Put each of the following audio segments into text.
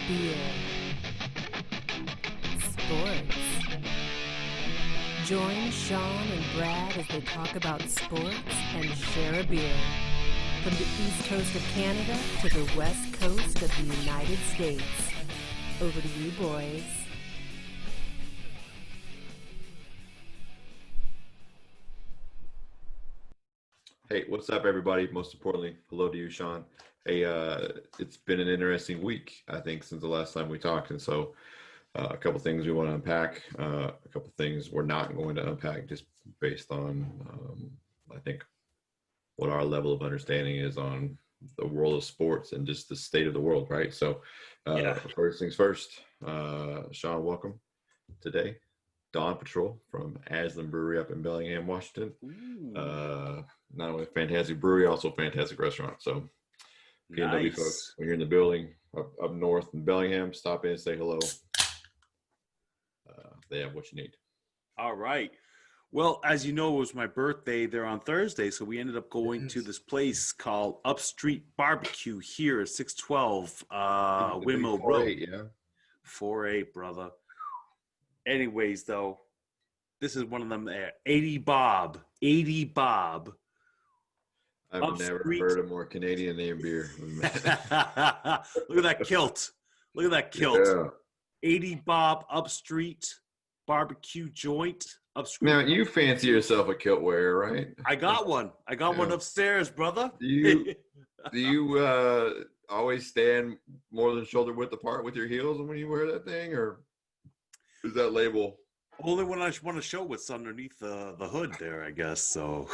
beer, sports. Join Sean and Brad as they talk about sports and share a beer. From the east coast of Canada to the west coast of the United States. Over to you, boys. Hey, what's up, everybody? Most importantly, hello to you, Sean. Hey, it's been an interesting week, I think, since the last time we talked. And so a couple things we want to unpack, a couple things we're not going to unpack just based on, I think, what our level of understanding is on the world of sports and just the state of the world, right? So first things first, Sean, welcome today. Dawn Patrol from Aslan Brewery up in Bellingham, Washington. Not only a fantastic brewery, also a fantastic restaurant. So P&W folks, when you're in the building up north in Bellingham, stop in and say hello. They have what you need. All right. Well, as you know, it was my birthday there on Thursday, so we ended up going to this place called Upstreet BBQ here at 612 Windmill Road. 4-8, yeah. 4-8, brother. Anyways, though, this is one of them 80 Bob. I've Upstreet. never heard a more Canadian name beer. Look at that kilt. Look at that kilt. Yeah. 80 Bob Upstreet barbecue joint. Upstreet. Now, you fancy yourself a kilt wearer, right? I got one. I got one upstairs, brother. Do you always stand more than shoulder width apart with your heels when you wear that thing, or is that label? Only when I want to show what's underneath the hood there, I guess. So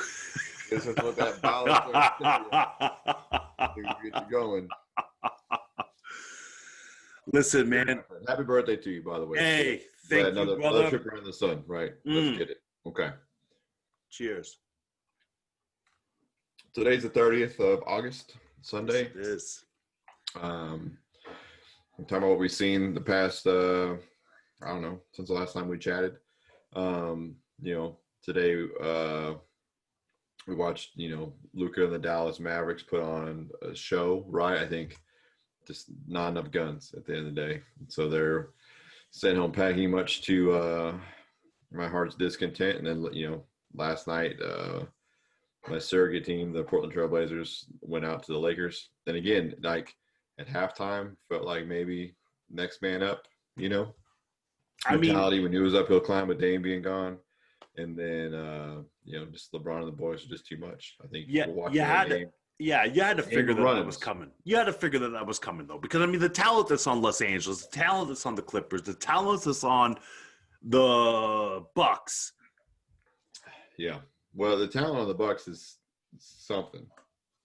This is what that balance to get you going. Listen, man. Happy birthday to you, by the way. Hey, thank you, brother. Another trip around the sun, right? Let's get it. Okay. Cheers. Today's the 30th of August, Sunday. Yes, it is. I'm talking about what we've seen the past, I don't know, since the last time we chatted. Today we watched, Luka and the Dallas Mavericks put on a show, right? I think just not enough guns at the end of the day. So they're sent home packing, much to my heart's discontent. And then, last night, my surrogate team, the Portland Trail Blazers, went out to the Lakers. And again, like at halftime, felt like maybe next man up, mentality when he was uphill climb with Dame being gone. And then, just LeBron and the boys are just too much. I think you had to figure that was coming. You had to figure that was coming, though, because, the talent that's on Los Angeles, the talent that's on the Clippers, the talent that's on the Bucks. Yeah. Well, the talent on the Bucks is something.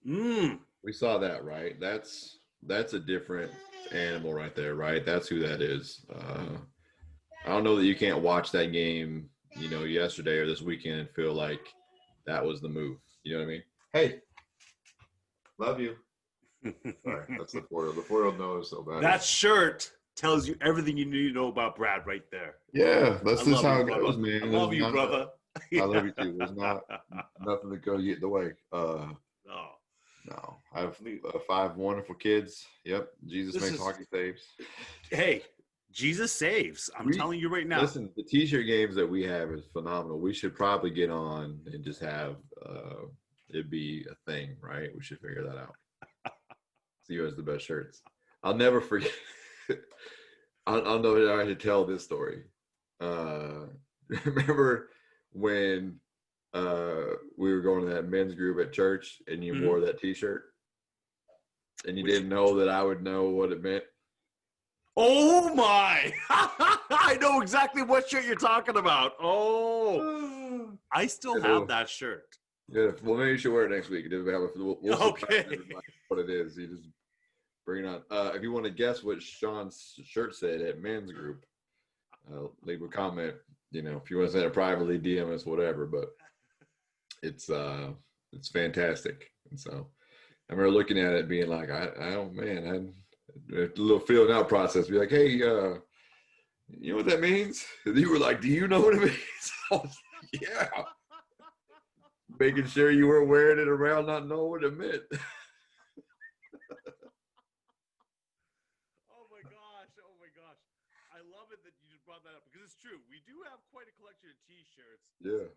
We saw that, right? That's a different animal right there, right? That's who that is. I don't know that you can't watch that game, yesterday or this weekend and feel like that was the move. You know what I mean? Hey, love you. Sorry, that's the 4-year-old. The 4-year-old knows so bad. That shirt tells you everything you need to know about Brad right there. Yeah, that's just how it goes, man. I love you, brother. I love you too. There's nothing that goes get in the way. No. I have 5 wonderful kids. Yep. Jesus makes hockey saves. Hey, Jesus saves. I'm telling you right now. Listen, the t-shirt games that we have is phenomenal. We should probably get on and just have it be a thing, right? We should figure that out. See who has the best shirts. I'll never forget. I'll know that I should tell this story. Remember when we were going to that men's group at church and you wore that t-shirt and you didn't know that I would know what it meant? Oh my! I know exactly what shirt you're talking about. Oh, I still have that shirt. Yeah, well, maybe you should wear it next week. We'll okay. What it is, you just bring it on. If you want to guess what Sean's shirt said at men's group, leave a comment. If you want to send it privately, DM us, whatever. But it's fantastic. And so I remember looking at it, being like, a little filling out process. Be like, hey, you know what that means? And you were like, do you know what it means? I was like, yeah. Making sure you were wearing it around, not knowing what it meant. Oh my God. is true. We do have quite a collection of T-shirts. Yeah.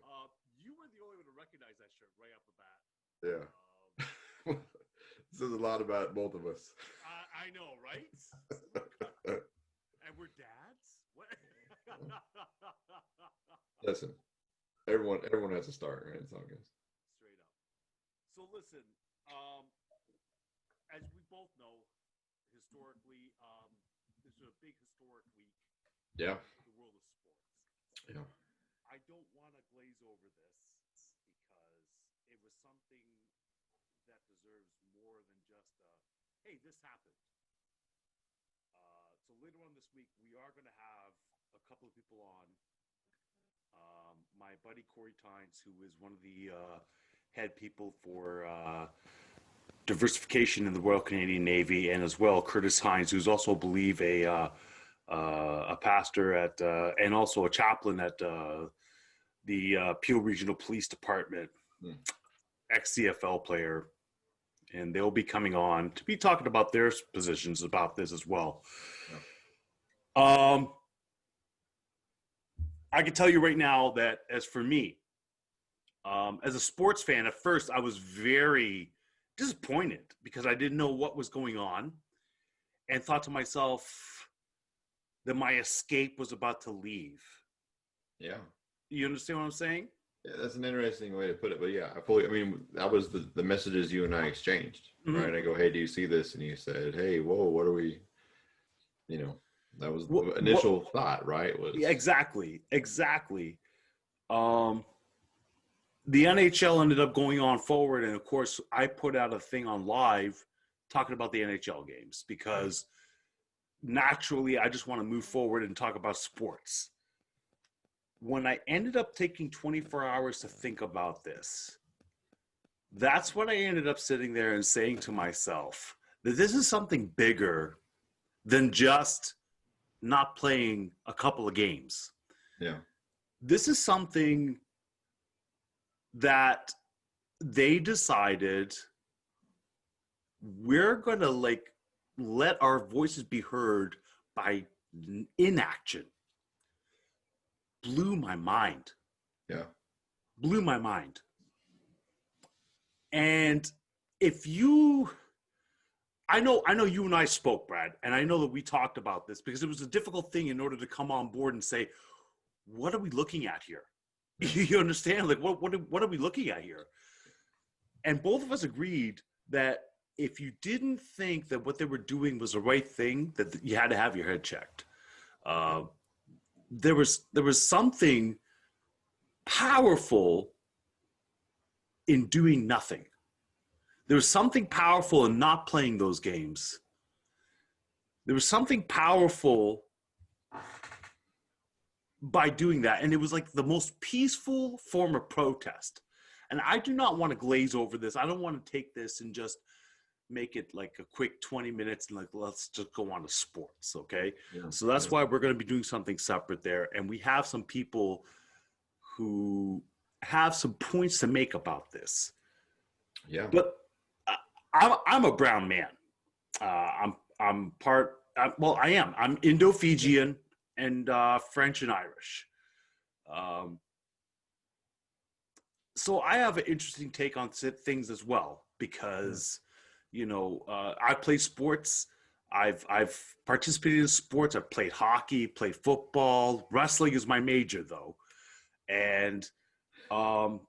You were the only one to recognize that shirt right off the bat. Yeah. This is a lot about both of us. I know, right? And we're dads? What? Listen, everyone has a start, right? It's all good. Straight up. So listen, as we both know, historically, this is a big historic week. Yeah. In the world of sports. Yeah. I don't want to glaze over this because it was something that deserves more than just hey, this happened. So later on this week, we are going to have a couple of people on. My buddy Corey Tynes, who is one of the head people for diversification in the Royal Canadian Navy, and as well Curtis Hines, who's also, I believe, a pastor at and also a chaplain at the Peel Regional Police Department, ex-CFL player, and they'll be coming on to be talking about their positions about this as well. Yeah. I can tell you right now that as for me, as a sports fan, at first I was very disappointed because I didn't know what was going on and thought to myself that my escape was about to leave. Yeah. You understand what I'm saying? Yeah, that's an interesting way to put it. But yeah, that was the messages you and I exchanged, right? I go, hey, do you see this? And you said, hey, whoa, what are we, that was the initial thought, right? Yeah, exactly. The NHL ended up going on forward. And of course, I put out a thing on live talking about the NHL games because naturally I just want to move forward and talk about sports. When I ended up taking 24 hours to think about this, that's when I ended up sitting there and saying to myself that this is something bigger than just not playing a couple of games. Yeah. This is something that they decided we're going to let our voices be heard by inaction. Blew my mind. Yeah. Blew my mind. And I know you and I spoke, Brad, and I know that we talked about this because it was a difficult thing in order to come on board and say, what are we looking at here? You understand? What are we looking at here? And both of us agreed that if you didn't think that what they were doing was the right thing, that you had to have your head checked. There was something powerful in doing nothing. There was something powerful in not playing those games. There was something powerful by doing that. And it was like the most peaceful form of protest. And I do not want to glaze over this. I don't want to take this and just make it like a quick 20 minutes and let's just go on to sports. Okay. Yeah. So that's why we're going to be doing something separate there. And we have some people who have some points to make about this. Yeah. But I'm a brown man. I'm Indo-Fijian and French and Irish. So I have an interesting take on things as well because, I play sports. I've participated in sports. I've played hockey, played football. Wrestling is my major though. And not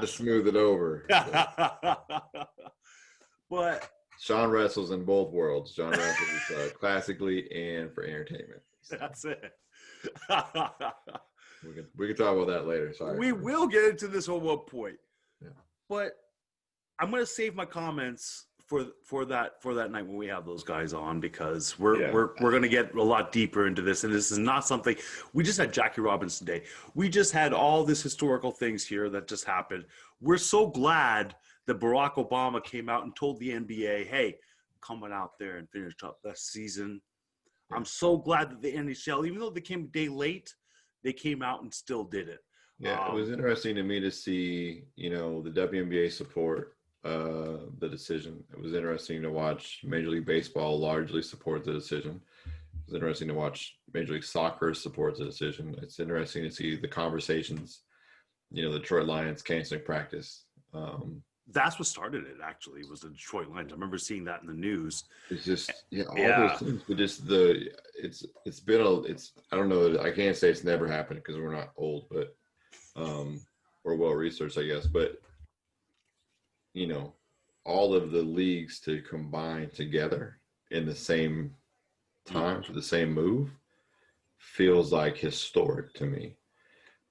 to smooth it over. But Sean wrestles in both worlds. Sean wrestles classically and for entertainment. So. That's it. we can talk about that later. Sorry. We will get into this at one point. Yeah. But I'm going to save my comments for that night when we have those guys on because we're going to get a lot deeper into this, and this is not something we just had. Jackie Robinson Day, we just had all this historical things here that just happened. We're so glad that Barack Obama came out and told the NBA, hey, come on out there and finish up that season. I'm so glad that the NHL, even though they came a day late, they came out and still did it. Yeah, it was interesting to me to see the WNBA support the decision. It was interesting to watch Major League Baseball largely support the decision. It's interesting to watch Major League Soccer support the decision. It's interesting to see the conversations, the Detroit Lions canceling practice. That's what started it, actually, was the Detroit Lions. I remember seeing that in the news. It's just, those things, but just I don't know, I can't say it's never happened because we're not old, but, or well-researched, I guess, but, all of the leagues to combine together in the same time for the same move feels like historic to me.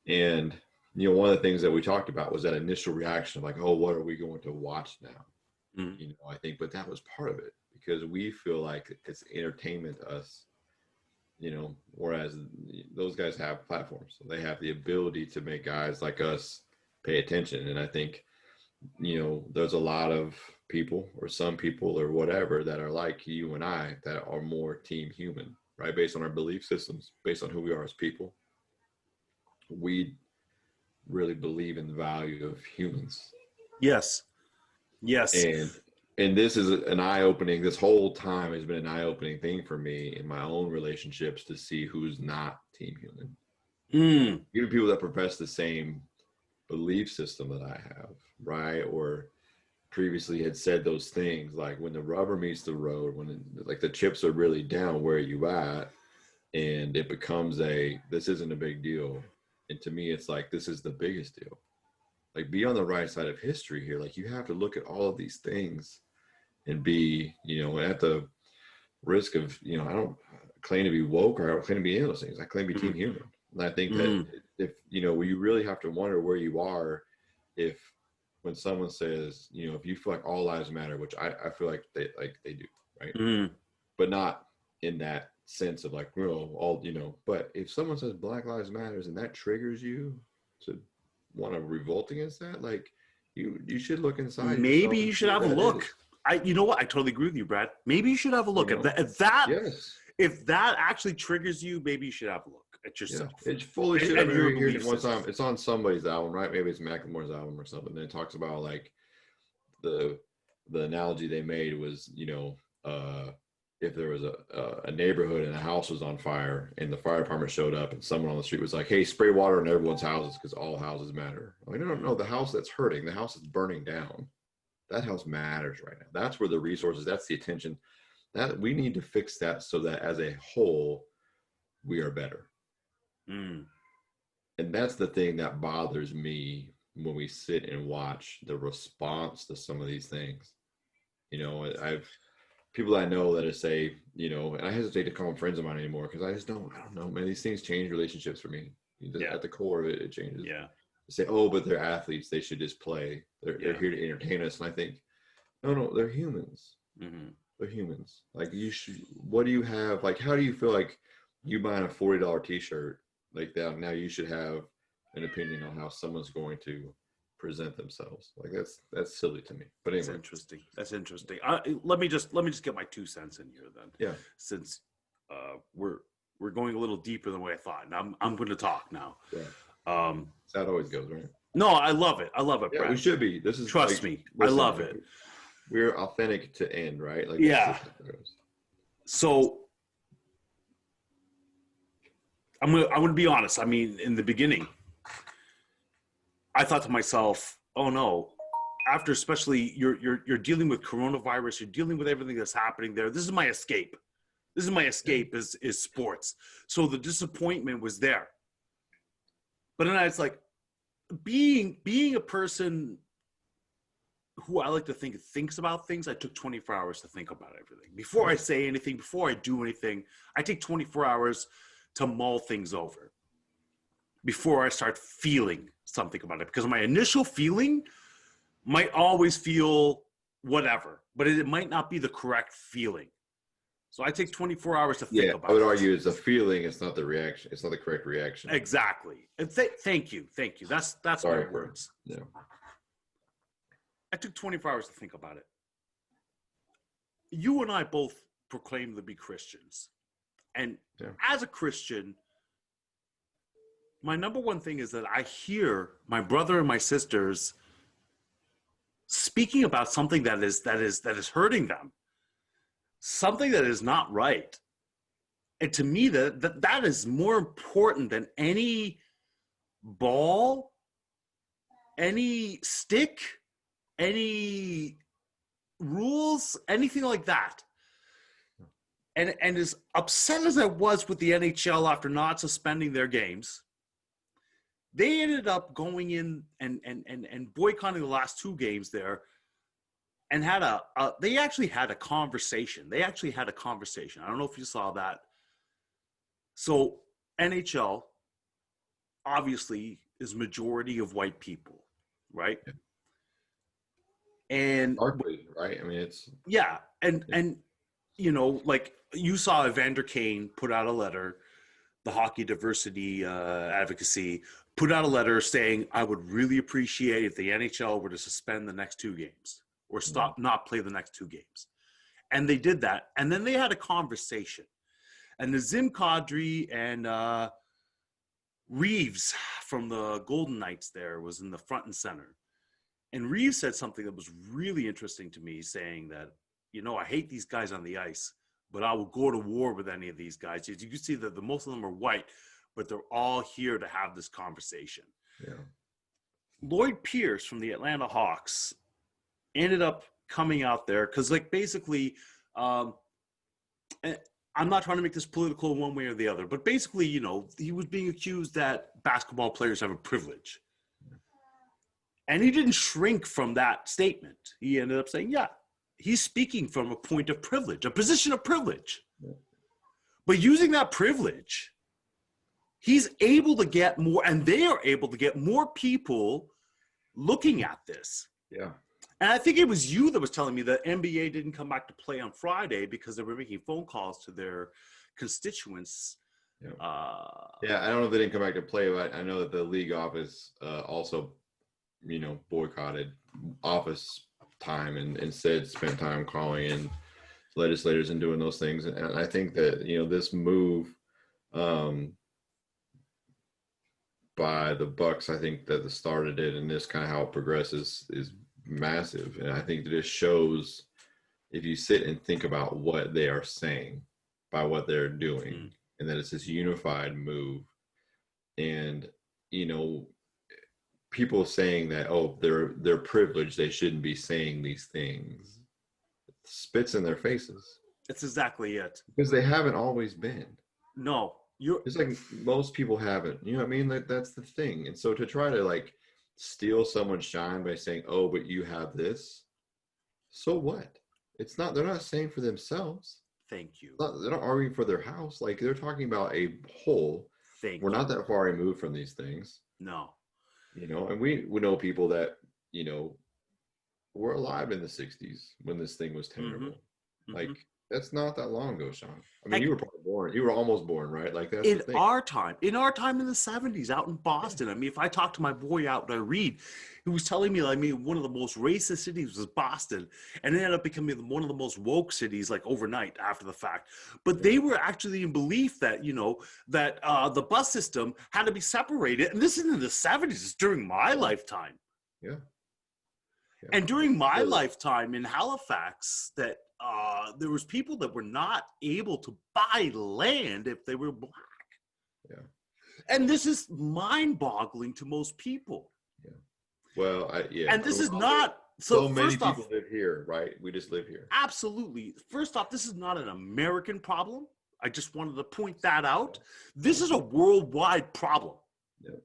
And one of the things that we talked about was that initial reaction of like, oh, what are we going to watch now? I think, but that was part of it because we feel like it's entertainment to us, whereas those guys have platforms. So they have the ability to make guys like us pay attention. And I think, there's a lot of people or some people or whatever that are like you and I that are more team human, right? Based on our belief systems, based on who we are as people. We really believe in the value of humans. Yes. And this is this whole time has been an eye-opening thing for me in my own relationships to see who's not team human. Even people that profess the same belief system that I have, right? Or previously had said those things like when the rubber meets the road, when the chips are really down, where are you at? And it becomes this isn't a big deal. And to me, it's like, this is the biggest deal. Like, be on the right side of history here. Like, you have to look at all of these things and be, at the risk of, I don't claim to be woke or I don't claim to be any of those things. I claim to be team human. And I think that if, you really have to wonder where you are if when someone says, if you feel like all lives matter, which I feel like they do, right? But not in that sense of like, but if someone says Black Lives Matters and that triggers you to want to revolt against that, like you should look inside. Maybe you should have a look. You know what? I totally agree with you, Brad. Maybe you should have a look at that. Yes. If that actually triggers you, maybe you should have a look at yourself. Yeah. It's fully shit. I remember hearing it one time. It's on somebody's album, right? Maybe it's Macklemore's album or something. And it talks about like the analogy they made was, if there was a neighborhood and a house was on fire and the fire department showed up and someone on the street was like, hey, spray water on everyone's houses because all houses matter. Like, no, the house that's hurting, the house that's burning down, that house matters right now. That's where the resources, that's the attention. That we need to fix that so that as a whole, we are better. And that's the thing that bothers me when we sit and watch the response to some of these things. I've people I know that say, and I hesitate to call them friends of mine anymore because I don't know, man. These things change relationships for me. At the core of it, it changes. Yeah. They say, oh, but they're athletes. They should just play. They're here to entertain us. And I think, no, they're humans. They're humans. Like what do you have? Like, how do you feel like you buying a $40 t-shirt like that? Now you should have an opinion on how someone's going to present themselves. Like that's silly to me. But anyway, that's interesting. Let me just get my 2 cents in here then. Yeah. Since we're going a little deeper than what I thought, and I'm going to talk now. Yeah. That always goes, right? No, I love it. Yeah, Brad. We should be. This is trust me. I love it. We're authentic to end, right? Like yeah. So I'm gonna be honest. I mean, in the beginning, I thought to myself, "Oh no!" After, especially you're dealing with coronavirus, you're dealing with everything that's happening there. This is my escape. This is my escape is sports. So the disappointment was there. But then it's like being a person who I like to think thinks about things. I took 24 hours to think about everything before I say anything, before I do anything. I take 24 hours to mull things over before I start feeling something about it, because my initial feeling might always feel whatever, but it might not be the correct feeling. So I take 24 hours to think about it. I would argue it's a feeling. It's not the reaction. It's not the correct reaction. Exactly. And thank you. That's my words. Yeah. I took 24 hours to think about it. You and I both proclaim to be Christians. And as a Christian, my number one thing is that I hear my brother and my sisters speaking about something that is hurting them, something that is not right. And to me, that is more important than any ball, any stick, any rules, anything like that. And as upset as I was with the NHL after not suspending their games, they ended up going in and boycotting the last 2 games there, and they actually had a conversation. I don't know if you saw that. So NHL obviously is majority of white people, right? Yeah. And Hardly, right? I mean, it's and you know, like you saw Evander Kane put out a letter, the Hockey Diversity Advocacy put out a letter saying, I would really appreciate if the NHL were to suspend the next 2 games or not play the next 2 games. And they did that. And then they had a conversation. And Nazim Kadri and Reeves from the Golden Knights there was in the front and center. And Reeves said something that was really interesting to me, saying that, you know, I hate these guys on the ice, but I will go to war with any of these guys. You can see that most of them are white, but they're all here to have this conversation. Yeah. Lloyd Pierce from the Atlanta Hawks ended up coming out there because, like, basically, I'm not trying to make this political one way or the other, but basically, you know, he was being accused that basketball players have a privilege. And he didn't shrink from that statement. He ended up saying, yeah, he's speaking from a point of privilege, a position of privilege. Yeah. But using that privilege, he's able to get more, and they are able to get more people looking at this. Yeah. And I think it was you that was telling me that NBA didn't come back to play on Friday because they were making phone calls to their constituents. Yeah, I don't know if they didn't come back to play, but I know that the league office also, you know, boycotted office time and instead spent time calling in legislators and doing those things. And I think that, you know, this move by the Bucks, I think that started it, and this kind of how it progresses is massive. And I think that it shows, if you sit and think about what they are saying by what they're doing, and that it's this unified move. And, you know, people saying that, oh, they're privileged, they shouldn't be saying these things, spits in their faces. That's exactly it. Because they haven't always been. No. It's like most people haven't. You know what I mean? Like, that's the thing. And so to try to, like, steal someone's shine by saying, oh, but you have this, so what? It's not, they're not saying for themselves. Thank you. They're not arguing for their house. Like, they're talking about a whole. We're not that far removed from these things. No. You know, and we know people that, you know, were alive in the 60s when this thing was terrible. Mm-hmm. Like, that's not that long ago, Sean. I mean, you were probably born. You were almost born, right? Like, that's in our time in the 70s out in Boston. I mean, if I talk to my boy out there, Reed, who was telling me, I mean, one of the most racist cities was Boston, and it ended up becoming one of the most woke cities, like, overnight after the fact. But they were actually in belief that, you know, that the bus system had to be separated. And this is in the 70s. It's during my lifetime. Yeah. And during my lifetime in Halifax, that there was people that were not able to buy land if they were black. Yeah. And this is mind-boggling to most people. Yeah. Well, And this is not so many people live here, right? We just live here. Absolutely. First off, this is not an American problem. I just wanted to point that out. This is a worldwide problem. Yeah.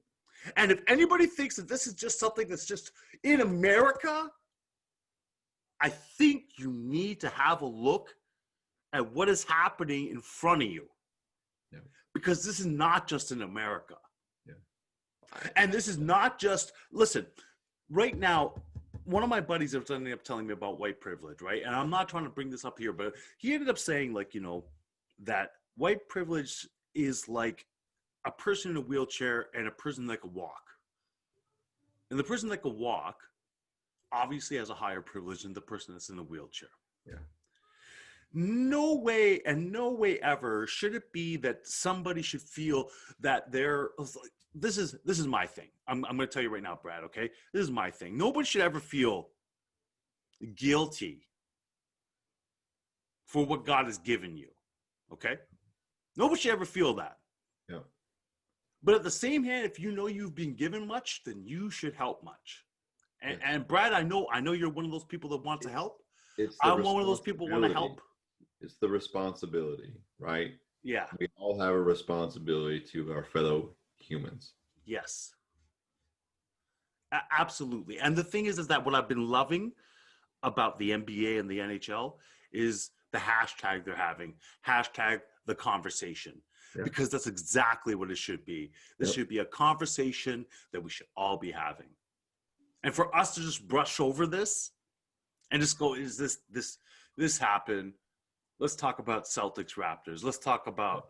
And if anybody thinks that this is just something that's just in America, I think you need to have a look at what is happening in front of you. Yeah. Because this is not just in America. Yeah. And this is not just, listen, right now, one of my buddies was ended up telling me about white privilege, right? And I'm not trying to bring this up here, but he ended up saying, like, you know, that white privilege is like a person in a wheelchair and a person that can walk. And the person that can walk obviously has a higher privilege than the person that's in a wheelchair. Yeah. No way and no way ever should it be that somebody should feel that they're, this is my thing. I'm going to tell you right now, Brad, okay? This is my thing. Nobody should ever feel guilty for what God has given you, okay? Nobody should ever feel that. Yeah. But at the same hand, if you know you've been given much, then you should help much. And Brad, I know you're one of those people that want to help. I'm one of those people who want to help. It's the responsibility, right? Yeah. We all have a responsibility to our fellow humans. Yes. Absolutely. And the thing is that what I've been loving about the NBA and the NHL is the hashtag they're having. Hashtag the conversation. Yeah. Because that's exactly what it should be. This should be a conversation that we should all be having. And for us to just brush over this and just go, is this happened? Let's talk about Celtics Raptors. Let's talk about,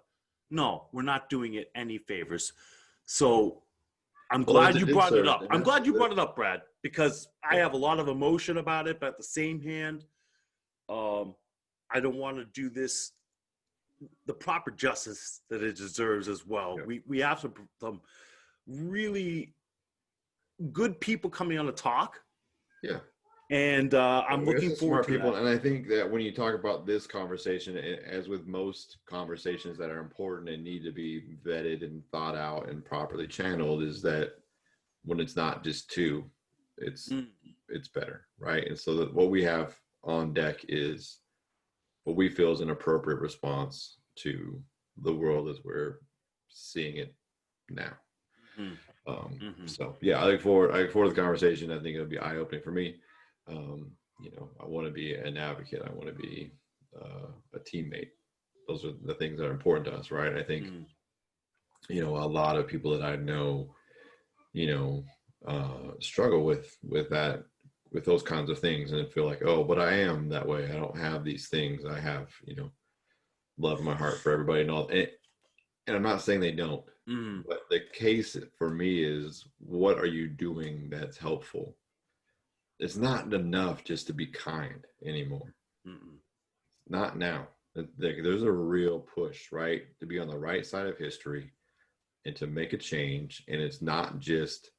no, we're not doing it any favors. So I'm glad you brought it up. I'm glad you brought it up, Brad, because I have a lot of emotion about it, but at the same hand, I don't want to do this the proper justice that it deserves as well. Yeah. We have some really good people coming on to talk. Yeah. And I'm looking forward to people. that. And I think that when you talk about this conversation, as with most conversations that are important and need to be vetted and thought out and properly channeled, is that when it's not just two, it's better, right? And so that what we have on deck is what we feel is an appropriate response to the world as we're seeing it now. So yeah, I look forward to the conversation. I think it'll be eye-opening for me. I want to be an advocate. I want to be a teammate. Those are the things that are important to us, right? I think, a lot of people that I know, struggle with that, with those kinds of things, and feel like, oh, but I am that way. I don't have these things. I have, love in my heart for everybody and all. And I'm not saying they don't, but the case for me is, what are you doing that's helpful? It's not enough just to be kind anymore. Not now. There's a real push, right, to be on the right side of history and to make a change. And it's not just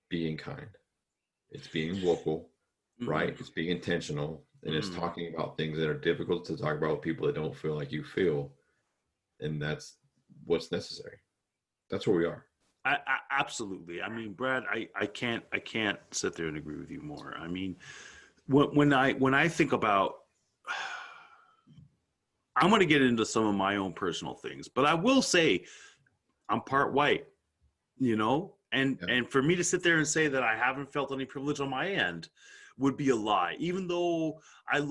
being kind. It's being vocal, right? It's being intentional. And it's talking about things that are difficult to talk about with people that don't feel like you feel. And that's what's necessary. That's where we are. I absolutely. I mean, Brad, I can't sit there and agree with you more. I mean, when I think about, I'm going to get into some of my own personal things, but I will say I'm part white, and for me to sit there and say that I haven't felt any privilege on my end would be a lie. Even though I've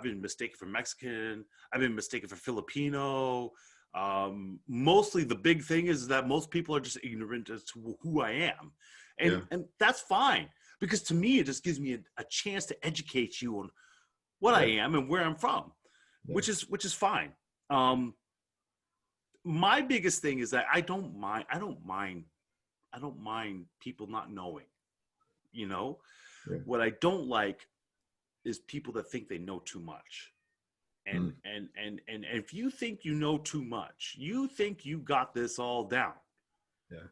been mistaken for Mexican, I've been mistaken for Filipino. Mostly the big thing is that most people are just ignorant as to who I am. And that's fine, because to me, it just gives me a chance to educate you on what I am and where I'm from, which is fine. My biggest thing is that I don't mind people not knowing, What I don't like is people that think they know too much. And if you think you know too much, you think you got this all down. Yeah.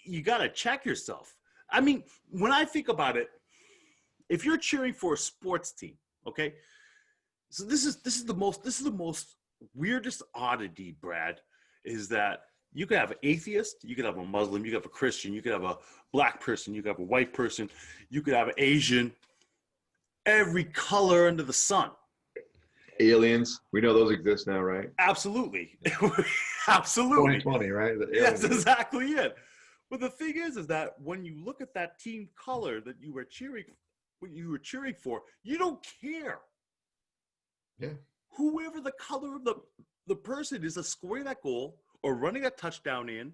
You got to check yourself. I mean, when I think about it, if you're cheering for a sports team, okay? So this is the most weirdest oddity, Brad, is that you could have an atheist, you could have a Muslim, you could have a Christian, you could have a black person, you could have a white person, you could have an Asian, every color under the sun. Aliens, we know those exist now, right? Absolutely. Absolutely. 2020, right? That's exactly it. But the thing is that when you look at that team color that you were cheering for, you don't care. Yeah. Whoever the color of the person is, scoring that goal or running a touchdown in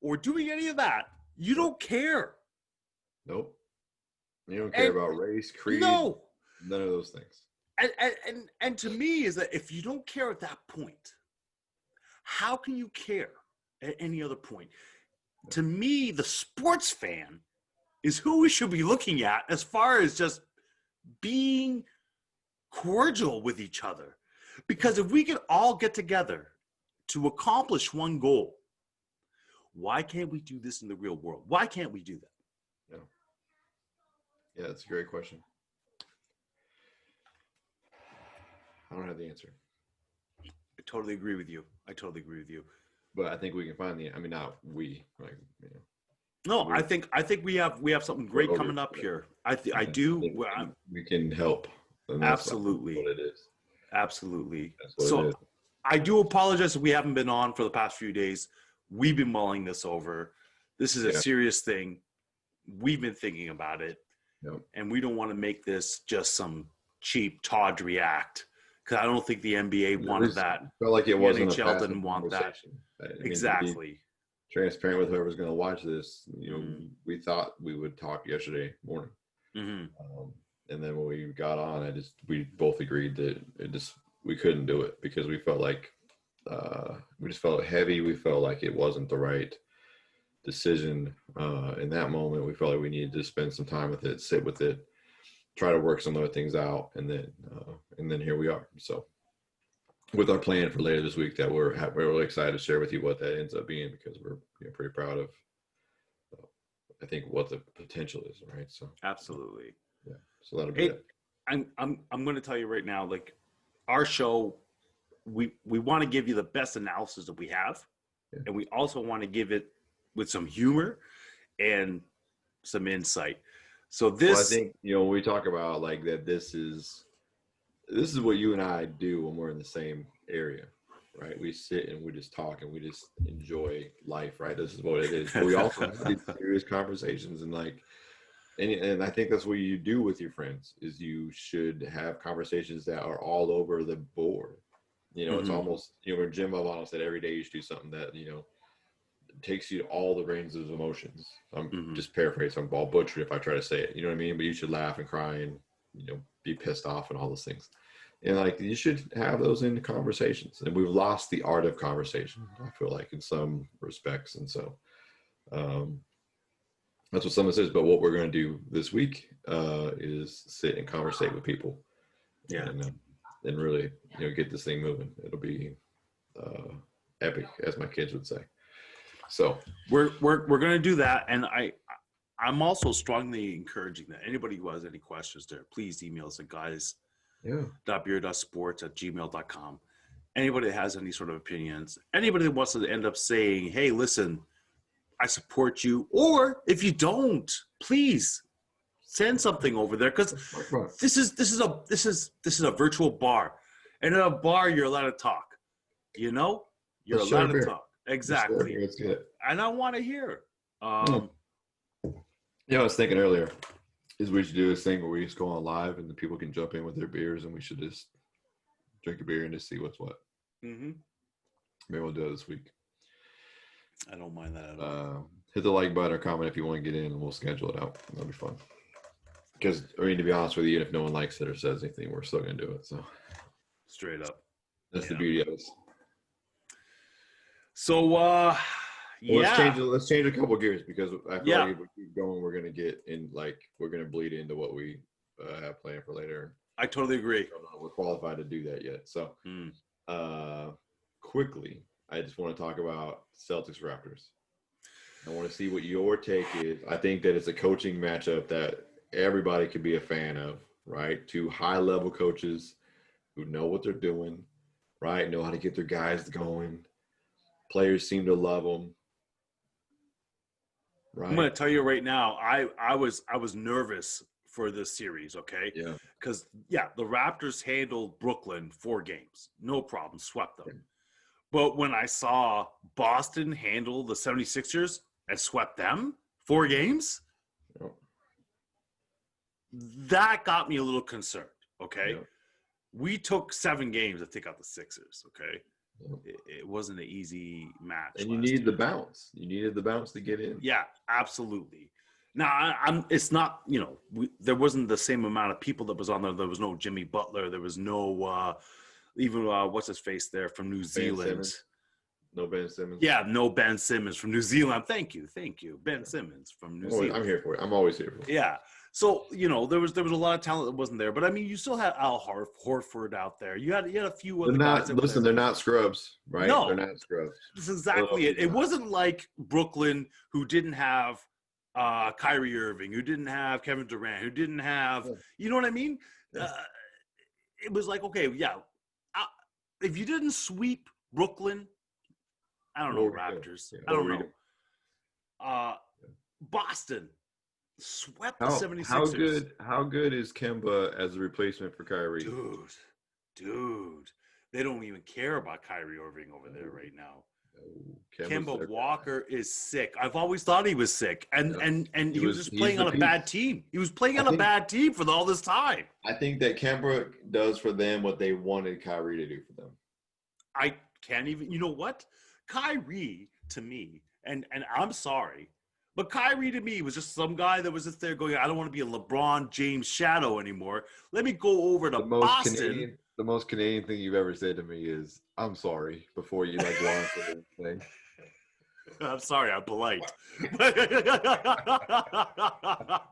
or doing any of that, you don't care. Nope. You don't care about race, creed. No. None of those things. And to me is that if you don't care at that point, how can you care at any other point? Yeah. To me, the sports fan is who we should be looking at as far as just being cordial with each other. Because if we can all get together to accomplish one goal, why can't we do this in the real world? Why can't we do that? Yeah, that's a great question. I don't have the answer. I totally agree with you. But I think we can find not we, like, No, I think we have something great coming up here. I do. We can help. Absolutely. What it is. Absolutely. So it is. I do apologize if we haven't been on for the past few days. We've been mulling this over. This is a serious thing. We've been thinking about it. Yep. And we don't want to make this just some cheap tawdry act, because I don't think the NBA wanted that. Felt like it wasn't. The NHL didn't want that. Exactly. Transparent with whoever's going to watch this. We thought we would talk yesterday morning, and then when we got on, we both agreed that we couldn't do it because we felt like we just felt heavy. We felt like it wasn't the right decision in that moment. We felt like we needed to spend some time with it, sit with it, try to work some other things out, and then here we are. So with our plan for later this week, that we're really excited to share with you what that ends up being, because we're pretty proud of I think what the potential is, right? So absolutely. Yeah. So that'll be it. I'm going to tell you right now, like, our show, we want to give you the best analysis that we have, and we also want to give it with some humor and some insight. So I think, when we talk about like that, this is what you and I do when we're in the same area, right? We sit and we just talk and we just enjoy life, right? This is what it is. But we also have these serious conversations, and and I think that's what you do with your friends, is you should have conversations that are all over the board. It's almost, when Jim Valvano said every day you should do something that, takes you to all the ranges of emotions. I'm just paraphrasing, I'll butcher it if I try to say it, you know what I mean? But you should laugh and cry and, be pissed off and all those things. And like, you should have those in conversations. And we've lost the art of conversation, I feel like, in some respects. And so that's what someone says. But what we're going to do this week is sit and conversate with people. Yeah. And really, get this thing moving. It'll be epic, as my kids would say. So we're going to do that. And I'm also strongly encouraging that anybody who has any questions there, please email us at guys.beer.sports@gmail.com. Anybody that has any sort of opinions, anybody that wants to end up saying, hey, listen, I support you. Or if you don't, please send something over there, because this is a virtual bar. And at a bar, you're allowed to talk. You're allowed to talk. Exactly. Let's get it. And I want to hear. I was thinking earlier is we should do this thing where we just go on live and the people can jump in with their beers, and we should just drink a beer and just see what's what. Maybe we'll do it this week. I don't mind that at all. Hit the like button or comment if you want to get in, and we'll schedule it out. That'll be fun. Because, to be honest with you, if no one likes it or says anything, we're still going to do it. So straight up. That's the beauty of it. So, let's change a couple of gears, because I feel like if we keep going, we're going to get in, we're going to bleed into what we have planned for later. I totally agree. I don't know if we're qualified to do that yet. So, quickly, I just want to talk about Celtics Raptors. I want to see what your take is. I think that it's a coaching matchup that everybody could be a fan of, right? Two high-level coaches who know what they're doing, right? Know how to get their guys going. Players seem to love them. Right. I'm going to tell you right now, I was nervous for this series, okay? Yeah. Because, the Raptors handled Brooklyn 4 games. No problem. Swept them. Yeah. But when I saw Boston handle the 76ers and swept them 4 games, that got me a little concerned, okay? Yeah. We took 7 games to take out the Sixers, okay? It wasn't an easy match. And you needed the bounce. You needed the bounce to get in. Yeah, absolutely. Now, it's not, there wasn't the same amount of people that was on there. There was no Jimmy Butler. There was no, even what's his face there from New Zealand. No Ben Simmons. Yeah, no Ben Simmons from New Zealand. Thank you. Ben Simmons from New Zealand. I'm here for it. I'm always here for it. Yeah. So, there was a lot of talent that wasn't there. But, you still had Al Horford out there. You had a few other guys. They're not scrubs, right? No. They're not scrubs. That's exactly it. It wasn't like Brooklyn, who didn't have Kyrie Irving, who didn't have Kevin Durant, who didn't have – you know what I mean? Yeah. It was like, okay, if you didn't sweep Brooklyn, I don't know, Raptors. I don't know. Boston swept the 76ers. How good is Kemba as a replacement for Kyrie? Dude. They don't even care about Kyrie Irving over there right now. Kemba Walker is sick. I've always thought he was sick. And he was just playing on a bad team. He was playing on a bad team for all this time. I think that Kemba does for them what they wanted Kyrie to do for them. I can't even, you know what? Kyrie to me, and I'm sorry, but Kyrie to me was just some guy that was just there going, I don't want to be a LeBron James shadow anymore. Let me go over to Boston. The most Canadian thing you've ever said to me is, I'm sorry, before you like launch anything. I'm sorry, I'm polite.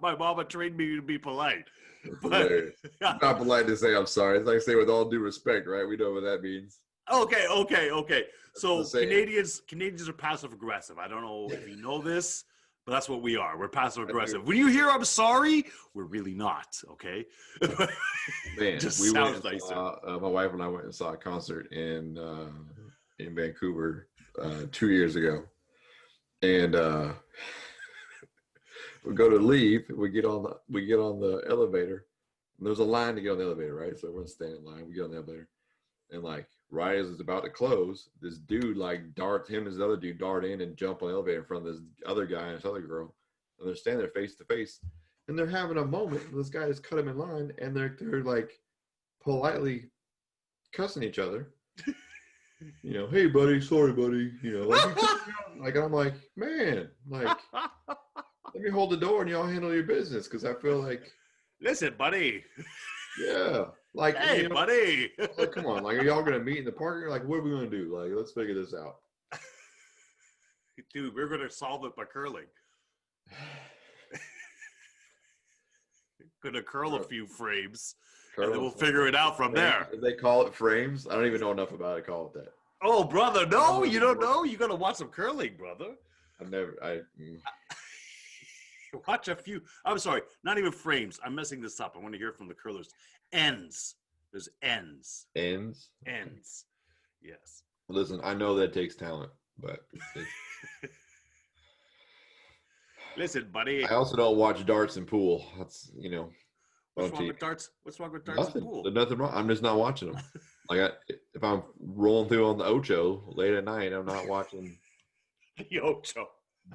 My mama trained me to be polite. But, it's not polite to say I'm sorry. It's like say with all due respect, right? We know what that means. Okay. So Canadians are passive aggressive. I don't know if you know this, but that's what we are. We're passive aggressive. When you hear I'm sorry, we're really not, okay? Man, just we sounds went nicer. My wife and I went and saw a concert in Vancouver 2 years ago. And we go to leave, we get on the elevator. And there's a line to get on the elevator, right? So everyone's standing in line. We get on the elevator. And like right as it's about to close, this dude like darts, him and this other dude dart in and jump on the elevator in front of this other guy and this other girl. And they're standing there face to face. And they're having a moment. This guy just cut him in line and they're like politely cussing each other. You know, hey buddy, sorry buddy. You know, like I'm like, man, like let me hold the door and y'all handle your business because I feel like listen, buddy. Yeah. Like, hey, you know, buddy. Like, come on. Like, are y'all going to meet in the park? Like, what are we going to do? Like, let's figure this out. Dude, we're going to solve it by curling. Going to curl a few frames, and then we'll figure it out from there. If they call it frames, I don't even know enough about it. Call it that. Oh, brother, no, you don't know. You got to watch some curling, brother. Watch a few. I'm sorry, not even frames. I'm messing this up. I want to hear from the curlers. Ends. There's ends. Ends? Ends. Yes. Listen, I know that takes talent, but listen, buddy. I also don't watch darts and pool. That's, you know. What's wrong with darts? What's wrong with darts and pool? There's nothing wrong. I'm just not watching them. Like, if I'm rolling through on the Ocho late at night, I'm not watching the Ocho.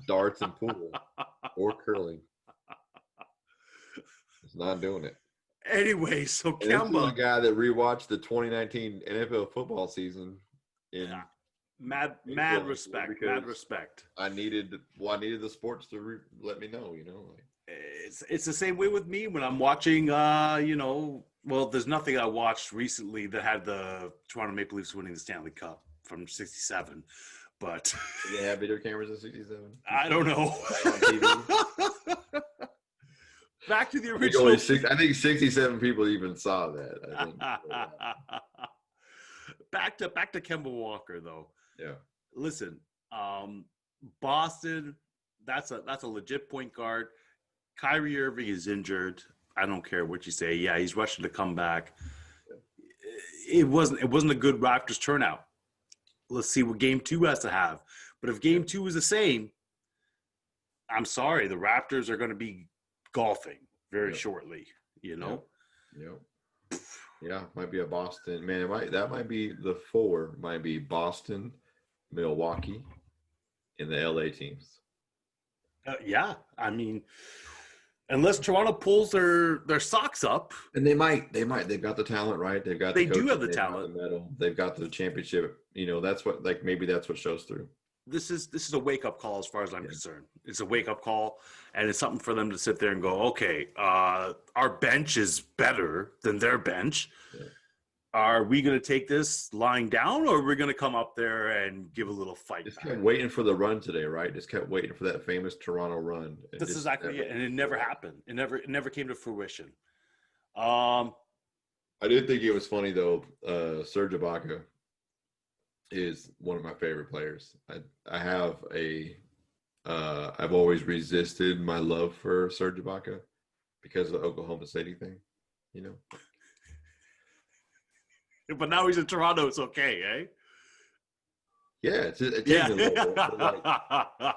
Darts and pool or curling. It's not doing it. Anyway, so Kemba, this is a guy that rewatched the 2019 NFL football season in mad respect. I needed the sports to let me know, you know. Like, it's the same way with me when I'm watching. You know, well, there's nothing I watched recently that had the Toronto Maple Leafs winning the Stanley Cup from '67. But did they have video cameras in '67? I don't know. Back to the original. I think 67 people even saw that. I think. Back to Kemba Walker though. Yeah. Listen, Boston. That's a legit point guard. Kyrie Irving is injured. I don't care what you say. Yeah, he's rushing to come back. It wasn't a good Raptors turnout. Let's see what game 2 has to have. But if game 2 is the same, I'm sorry, the Raptors are going to be golfing very shortly, you know? Yep. Yeah, might be a Boston. Man, that might be the 4. Might be Boston, Milwaukee, and the LA teams. Yeah, I mean, unless Toronto pulls their socks up. And they might. They've got the talent, right? They do have the talent. They've got the championship. You know, that's what, like, maybe that's what shows through. This is a wake-up call as far as I'm concerned. It's a wake-up call, and it's something for them to sit there and go, okay, our bench is better than their bench. Yeah. Are we going to take this lying down, or are we going to come up there and give a little fight? Just kept waiting for the run today, right? Just kept waiting for that famous Toronto run. This is exactly it, and it never happened. It never came to fruition. I did think it was funny, though, Serge Ibaka is one of my favorite players. I've always resisted my love for Serge Ibaka because of the Oklahoma City thing, you know. But now he's in Toronto. It's okay, eh? Yeah, it's a little bit, but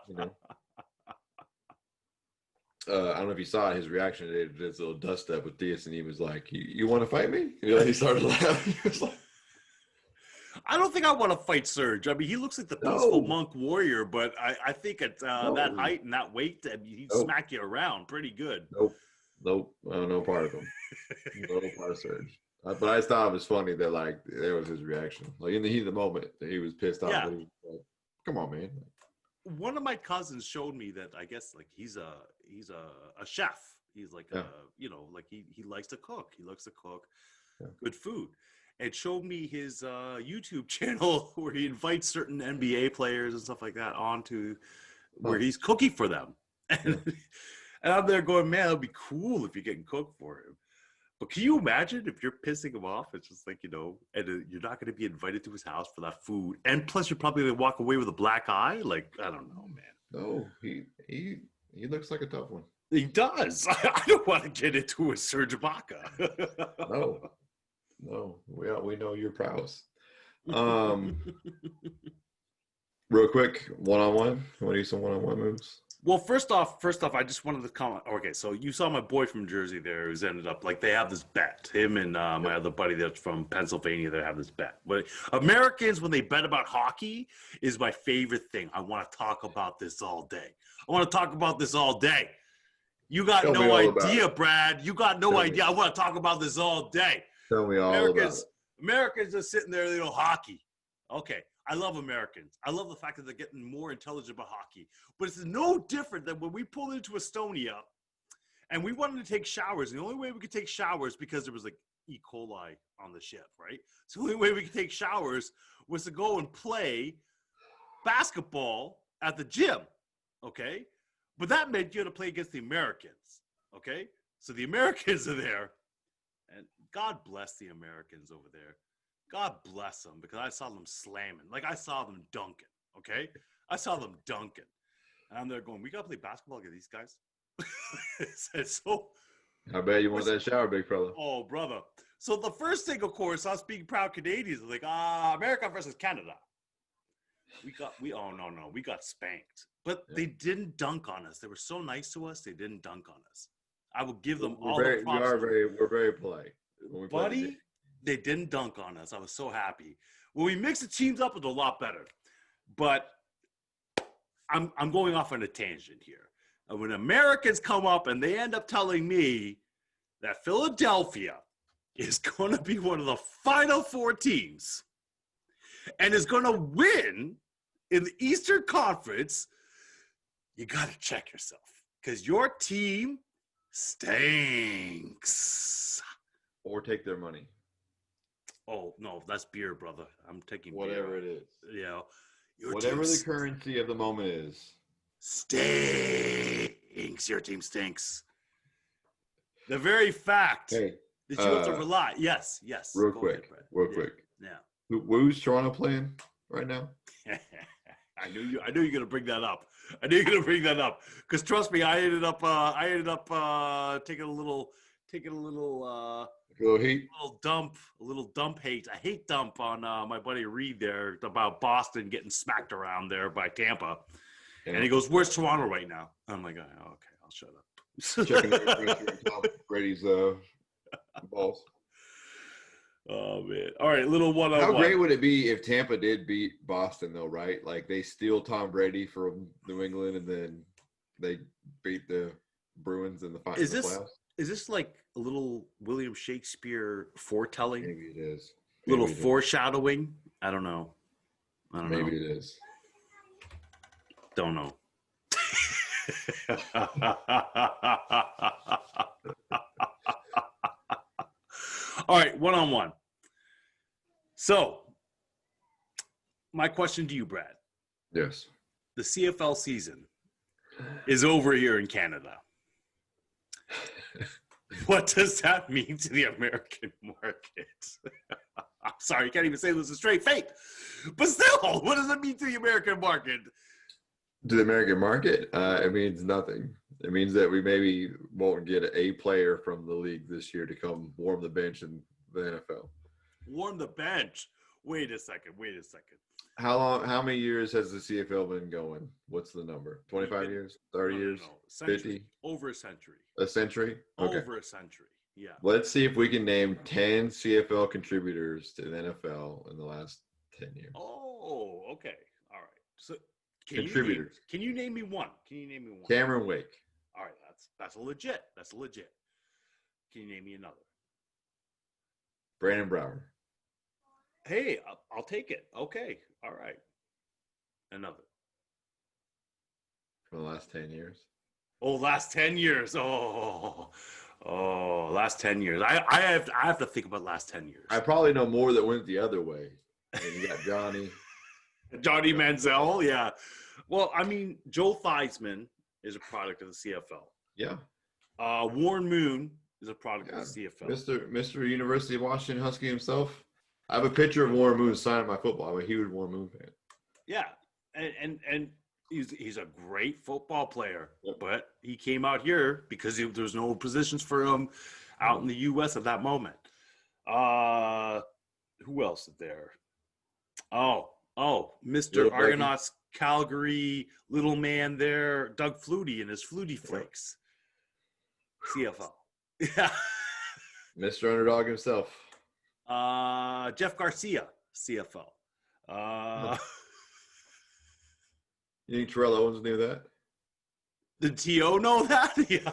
you know. I don't know if you saw his reaction to this little dust up with this, and he was like, "You want to fight me?" He started laughing. He was like, I don't think I want to fight Serge. I mean, he looks like the peaceful monk warrior, but I think at that height and that weight, he'd smack you around pretty good. Nope. No part of him. No part of Serge. But I just thought it was funny that like there was his reaction, like in the heat of the moment, that he was pissed off. Yeah. He was like, come on, man. One of my cousins showed me that I guess like he's a chef. He's like like he likes to cook. He likes to cook good food. And showed me his YouTube channel where he invites certain NBA players and stuff like that onto where he's cooking for them. And I'm there going, man, it'd be cool if you can cook for him. But can you imagine if you're pissing him off? It's just like, and you're not going to be invited to his house for that food. And plus you're probably going to walk away with a black eye. Like, I don't know, man. No, he looks like a tough one. He does. I don't want to get into a Serge Ibaka. No, we know your prowess. Real quick, one-on-one. You want to do some one-on-one moves? Well, first off, I just wanted to comment. Okay, so you saw my boy from Jersey there who's ended up like they have this bet. Him and my other buddy that's from Pennsylvania, they have this bet. But Americans, when they bet about hockey, is my favorite thing. I want to talk about this all day. You got no idea, Brad. You got no idea. I want to talk about this all day. Tell me all about it. Americans are sitting there, hockey. Okay, I love Americans. I love the fact that they're getting more intelligent about hockey. But it's no different than when we pulled into Estonia and we wanted to take showers. And the only way we could take showers, because there was like E. coli on the ship, right? So the only way we could take showers was to go and play basketball at the gym, okay? But that meant you had to play against the Americans, okay? So the Americans are there. And God bless the Americans over there. God bless them, because I saw them slamming. Like, I saw them dunking, okay? I saw them dunking. And I'm there going, we got to play basketball against these guys? So, I bet you want that shower, big fella. Oh, brother. So the first thing, of course, us being proud Canadians, like, America versus Canada. We got spanked. But they didn't dunk on us. They were so nice to us, they didn't dunk on us. I will give them all the props. We're very polite. Buddy, they didn't dunk on us. I was so happy. When we mix the teams up, it's a lot better. But I'm going off on a tangent here. And when Americans come up and they end up telling me that Philadelphia is going to be one of the Final Four teams and is going to win in the Eastern Conference, you got to check yourself, because your team stinks. Or take their money. Oh, no, that's beer, brother. I'm taking whatever beer. It is. Yeah. Whatever the currency of the moment is. Stinks. Your team stinks. The very fact that you have to rely. Yes. Real quick. Yeah. Who's Toronto playing right now? I knew you're gonna bring that up. Because trust me, I ended up taking a little heat, a little dump hate. I hate dump on my buddy Reed there about Boston getting smacked around there by Tampa, and he goes, "Where's Toronto right now?" I'm like, "Oh, okay, I'll shut up." Checking Tom Brady's balls. Oh man! All right, little one-on-one. How great would it be if Tampa did beat Boston, though? Right, like they steal Tom Brady from New England, and then they beat the Bruins in the playoffs. Is this like a little William Shakespeare foretelling? Maybe it is. Little foreshadowing? I don't know. Maybe it is. Don't know. All right, one-on-one. So, my question to you, Brad. Yes. The CFL season is over here in Canada. What does that mean to the American market? I'm sorry, you can't even say this a straight face. But still, what does it mean to the American market? To the American market, it means nothing. It means that we maybe won't get a player from the league this year to come warm the bench in the NFL. Warm the bench. Wait a second. How many years has the CFL been going? What's the number? 25 years? 30 years? No. Century. 50? Over a century. A century? Okay. Over a century. Yeah. Let's see if we can name 10 CFL contributors to the NFL in the last 10 years. Oh, okay. All right. So contributors. Can you name me one? Cameron Wake. All right, that's a legit. Can you name me another? Brandon Brower. Hey, I'll take it. Okay. All right. Another. For the last 10 years. Oh, last 10 years. Oh, last 10 years. I have to think about last 10 years. I probably know more that went the other way. And you got Johnny. Johnny Manziel, yeah. Well, I mean, Joe Theismann is a product of the CFL. Yeah. Warren Moon is a product of the CFL. Mr. University of Washington Husky himself. I have a picture of Warren Moon signing my football. I'm a huge Warren Moon fan. Yeah, and he's a great football player, yep. But he came out here because there's no positions for him out in the U.S. at that moment. Who else is there? Oh, Mr. Little Argonauts, Calgary, little man there, Doug Flutie and his Flutie Flakes. CFL. Yeah. Mr. Underdog himself. Jeff Garcia, CFL. You think Terrell Owens knew that? Did T.O. know that? Yeah.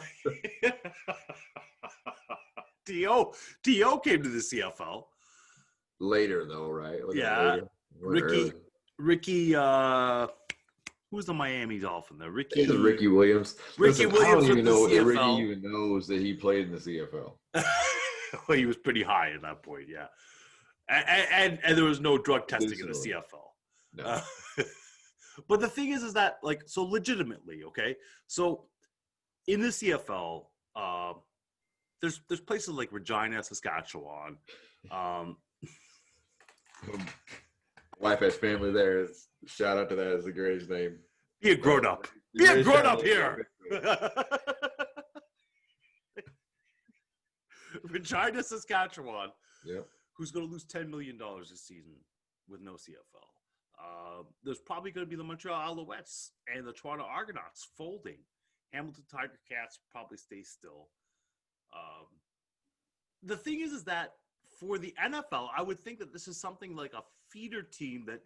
T.O. came to the CFL. Later, though, right? Yeah. Ricky, who's the Miami Dolphin there? Ricky Williams. Williams I don't even know the if Ricky CFL. even knows that he played in the CFL. Well, he was pretty high at that point, yeah. And there was no drug testing in the CFL. No. But the thing is that, like, so legitimately, okay? So in the CFL, there's places like Regina, Saskatchewan. Wife has family there. Shout out to that. It's the greatest name. Be a grown up. Be a grown up here. Regina, Saskatchewan. Yep. Who's going to lose $10 million this season with no CFL? There's probably going to be the Montreal Alouettes and the Toronto Argonauts folding. Hamilton Tiger Cats probably stay still. The thing is that for the NFL, I would think that this is something like a feeder team that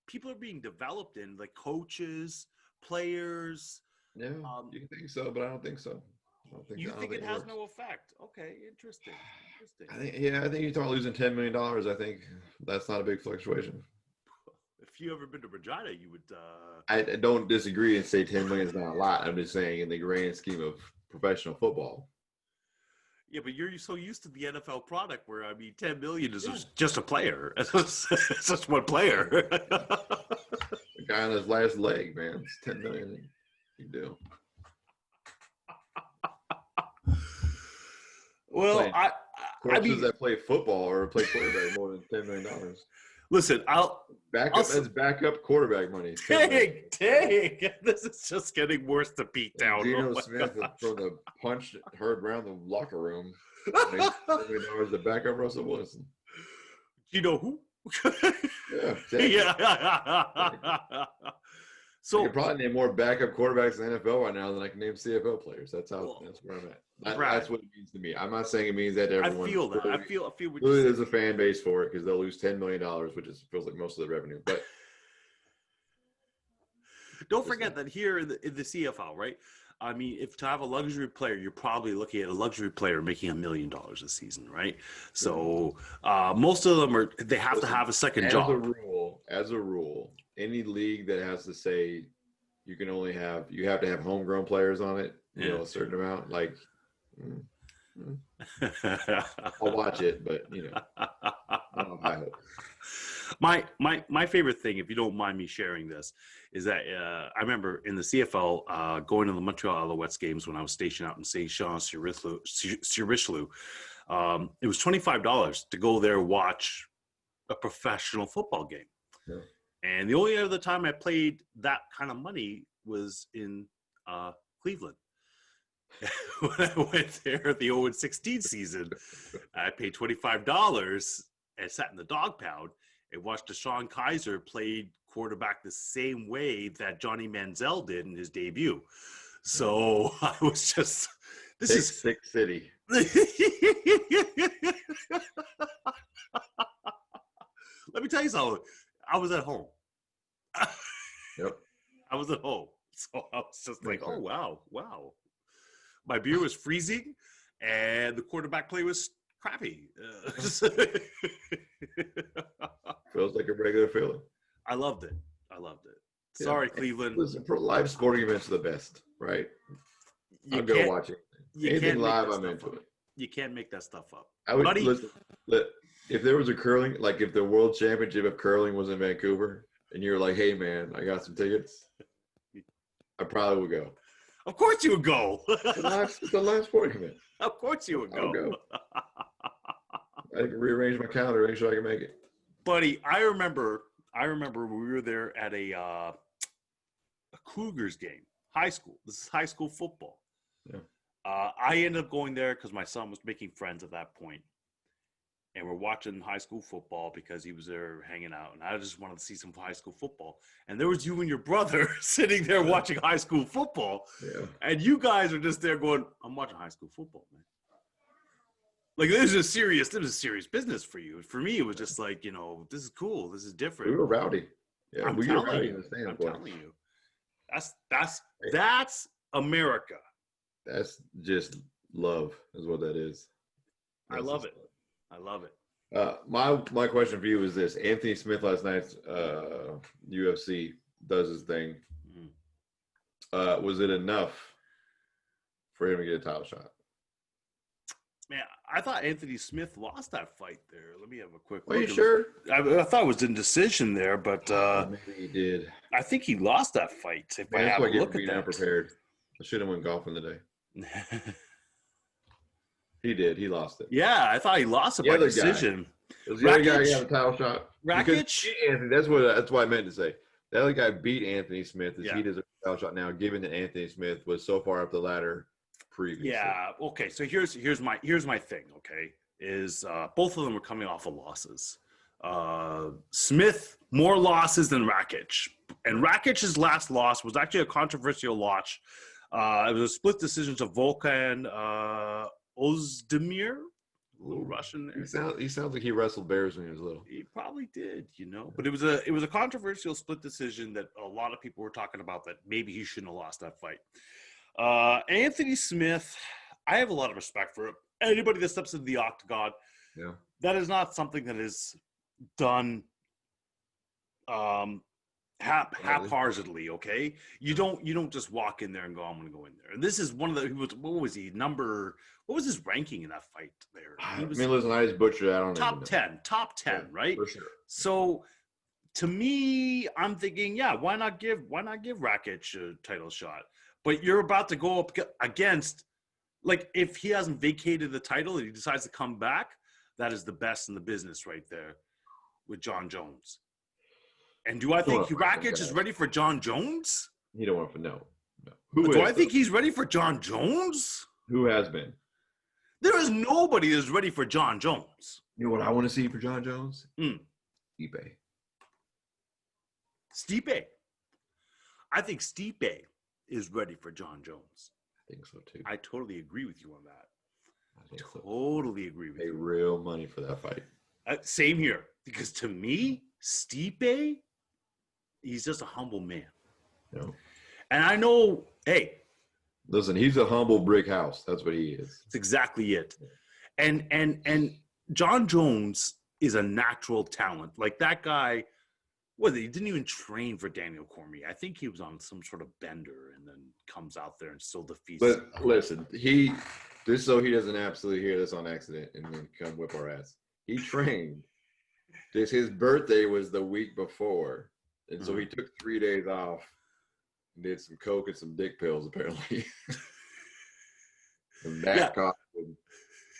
people are being developed in, like coaches, players. Yeah, you think so, but I don't think so. You think it has no effect? Okay, interesting. I think you start losing $10 million. I think that's not a big fluctuation. If you ever been to Regina, you would. I don't disagree and say 10 million is not a lot. I'm just saying in the grand scheme of professional football. Yeah, but you're so used to the NFL product where, I mean, 10 million is just a player. It's just one player. The guy on his last leg, man. It's 10 million. Big deal. Well, coaches that play football or play quarterback more than $10 million. Listen, that's backup quarterback money. Dang! This is just getting worse to beat down. Geno Smith from the punch heard around the locker room. The backup Russell Wilson. You know who? Yeah. Exactly. Yeah. So I could probably name more backup quarterbacks in the NFL right now than I can name CFL players. That's where I'm at. That's what it means to me. I'm not saying it means that to everyone. I feel that. I feel what you're saying. There's a fan base for it because they'll lose $10 million, which feels like most of the revenue. But don't forget that here in the CFL, right? I mean, if to have a luxury player, you're probably looking at a luxury player making $1 million a season, right? So most of them they have to have a second job. As a rule, any league that has to say you have to have homegrown players on it, a certain amount. Like, I'll watch it, but I don't know if I hope. My favorite thing, if you don't mind me sharing this, is that I remember in the CFL going to the Montreal Alouettes games when I was stationed out in Saint Jean sur Richelieu. It was $25 to go there watch a professional football game. Yeah. And the only other time I played that kind of money was in Cleveland. When I went there the 0-16 season, I paid $25 and sat in the dog pound and watched Deshaun Kaiser play quarterback the same way that Johnny Manziel did in his debut. So I was just, this is Sick City. Let me tell you something. I was at home. Yep. I was at home. So I was just like, oh, wow. My beer was freezing and the quarterback play was crappy. Feels like a regular feeling. I loved it. Sorry, Cleveland. Listen, live sporting events are the best, right? I'll go watch it. Anything live, I'm into it. You can't make that stuff up. I would listen. If there was a curling, like if the World Championship of curling was in Vancouver, and you're like, "Hey, man, I got some tickets," I probably would go. Of course, you would go. It's a live sporting event. Of course, you would go. I'll go. I can rearrange my calendar, make sure I can make it. Buddy, I remember we were there at a Cougars game, high school. This is high school football. Yeah. I ended up going there because my son was making friends at that point. And we're watching high school football because he was there hanging out. And I just wanted to see some high school football. And there was you and your brother sitting there watching high school football. Yeah. And you guys are just there going, I'm watching high school football, man. Like, this was serious business for you. For me, it was just like, this is cool. This is different. We were rowdy. Yeah, I'm telling you. That's America. That's just love is what that is. I love it. My question for you is this: Anthony Smith last night's UFC does his thing. Mm-hmm. Was it enough for him to get a title shot? Man, I thought Anthony Smith lost that fight there. Let me have a quick look. Are you sure? I thought it was in decision there, but maybe he did. I think he lost that fight. If I have a look at that, prepared. I should have went golfing today. He did. He lost it. Yeah, I thought he lost it by decision. It was the other guy who had a title shot. Rakic? Anthony, that's what I meant to say. The other guy beat Anthony Smith. He deserves a title shot now, given that Anthony Smith was so far up the ladder previously. Yeah. Okay. So here's my thing. Okay, is both of them were coming off of losses. Smith more losses than Rakic, and Rakic's last loss was actually a controversial loss. It was a split decision to Volkan Ozdemir, a little Russian there. He sounds like he wrestled bears when he was little. He probably did, But it was a controversial split decision that a lot of people were talking about that maybe he shouldn't have lost that fight. Anthony Smith, I have a lot of respect for him. Anybody that steps into the octagon, that is not something that is done haphazardly, okay? You don't just walk in there and go, I'm going to go in there. And this is one of the, what was his ranking in that fight there? Listen, I just butchered it. I don't know. Top 10, right? For sure. So to me, I'm thinking, why not give Rakic a title shot? But you're about to go up against, like, if he hasn't vacated the title and he decides to come back, that is the best in the business right there with John Jones. And do I think Rakic is ready for John Jones? You don't want to know. Do I think he's ready for John Jones? Who has been? There is nobody that's ready for John Jones. You know what I want to see for John Jones? Stipe. I think Stipe is ready for John Jones. I think so too. I totally agree with you on that. Agree with you. Pay real money for that fight. Same here. Because to me, Stipe, he's just a humble man. And I know, hey. Listen, he's a humble brick house. That's what he is. That's exactly it. And John Jones is a natural talent. Like that guy, he didn't even train for Daniel Cormier. I think he was on some sort of bender and then comes out there and still defeats him. But listen, just so he doesn't absolutely hear this on accident and then come whip our ass. He trained. His birthday was the week before. And so he took 3 days off and did some coke and some dick pills, apparently. And that cost him.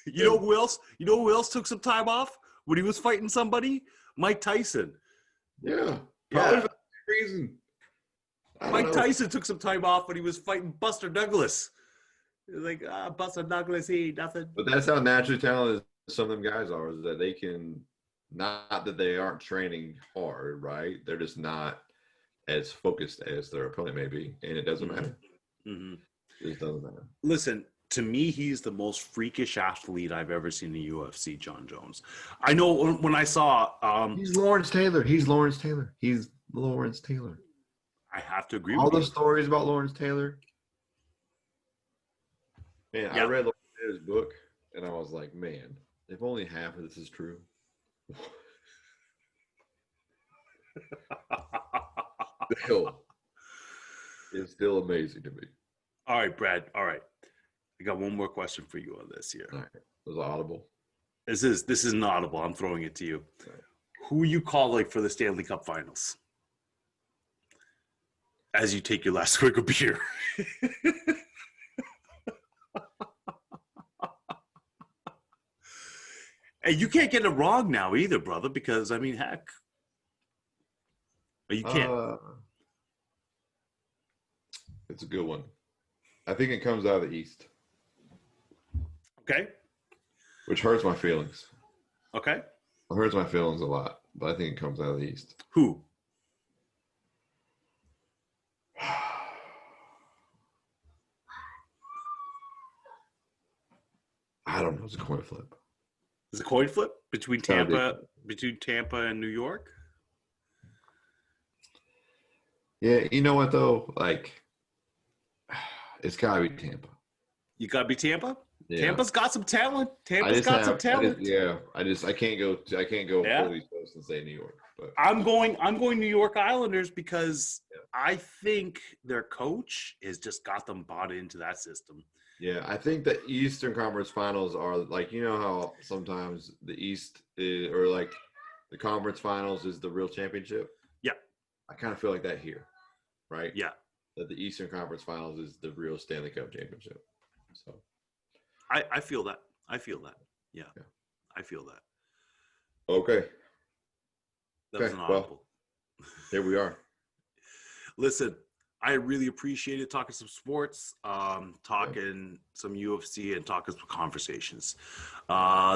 You know who else? Who else took some time off when he was fighting somebody? Mike Tyson. Yeah. Probably for that reason. Mike Tyson took some time off when he was fighting Buster Douglas. He was like, Buster Douglas, he nothing. But that's how naturally talented some of them guys are, is that they can Not that they aren't training hard, right? They're just not as focused as their opponent may be, and it doesn't matter. Mm-hmm. It just doesn't matter. Listen, to me, he's the most freakish athlete I've ever seen in the UFC, John Jones. I know when I saw... he's Lawrence Taylor. He's Lawrence Taylor. He's Lawrence Taylor. I have to agree All with the you. stories about Lawrence Taylor. Man, Yeah. I read Lawrence Taylor's book, and I was like, man, if only half of this is true. It's still amazing to me. All right, Brad. All right. I got one more question for you on this here. All right. Was it audible? This is not audible. I'm throwing it to you. Right. Who are you calling for the Stanley Cup Finals? As you take your last swig of beer. And you can't get it wrong now either, brother, because, I mean, heck. But you can't. It's a good one. I think it comes out of the East. Okay. Which hurts my feelings. Okay. It hurts my feelings a lot, but I think it comes out of the East. Who? I don't know. It's a coin flip. Is it a coin flip between Tampa and New York? Yeah, you know what though? Like, it's gotta be Tampa. You gotta be Tampa. Yeah. Tampa's got some talent. I can't go fully close and say New York. But I'm going New York Islanders because I think their coach has just got them bought into that system. Yeah, I think the Eastern Conference Finals are like, you know how sometimes the East is, or like the Conference Finals is the real championship? Yeah. I kind of feel like that here, right? Yeah. That the Eastern Conference Finals is the real Stanley Cup championship. So I feel that. Yeah. I feel that. Okay. That was an audible. Well, here we are. Listen, I really appreciated talking some sports, talking some UFC, and talking some conversations.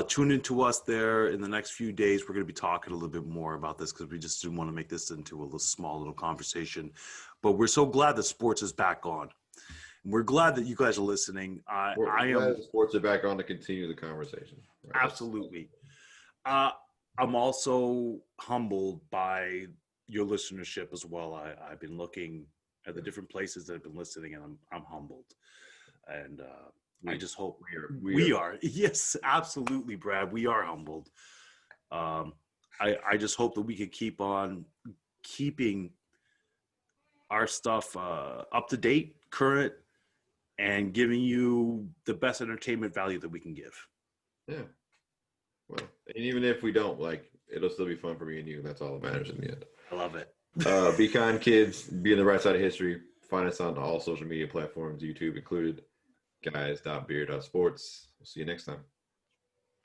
Tune in to us there in the next few days. We're going to be talking a little bit more about this because we just didn't want to make this into a small little conversation. But we're so glad that sports is back on. We're glad that you guys are listening. We're glad the sports are back on to continue the conversation. Right? Absolutely. I'm also humbled by your listenership as well. I've been looking at the different places that have been listening, and I'm humbled. And I just hope we are. Yes, absolutely, Brad. We are humbled. I just hope that we could keep on keeping our stuff up to date, current, and giving you the best entertainment value that we can give. Yeah. Well, and even if we don't, like, it'll still be fun for me and you. That's all that matters in the end. I love it. Be kind, kids. Be on the right side of history. Find us on all social media platforms, YouTube included. Guys.beer.sports. We'll see you next time.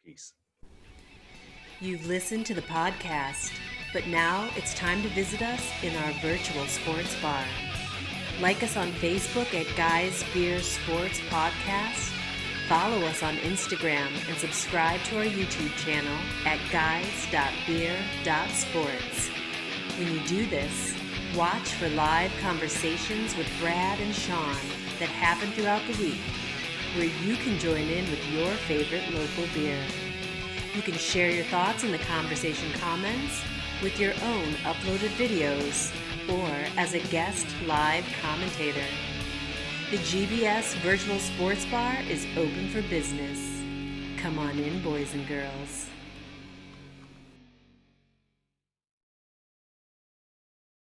Peace. You've listened to the podcast, but now it's time to visit us in our virtual sports bar. Like us on Facebook at Guys Beer Sports Podcast. Follow us on Instagram and subscribe to our YouTube channel at guys.beer.sports. When you do this, watch for live conversations with Brad and Sean that happen throughout the week, where you can join in with your favorite local beer. You can share your thoughts in the conversation comments, with your own uploaded videos, or as a guest live commentator. The GBS Virtual Sports Bar is open for business. Come on in, boys and girls.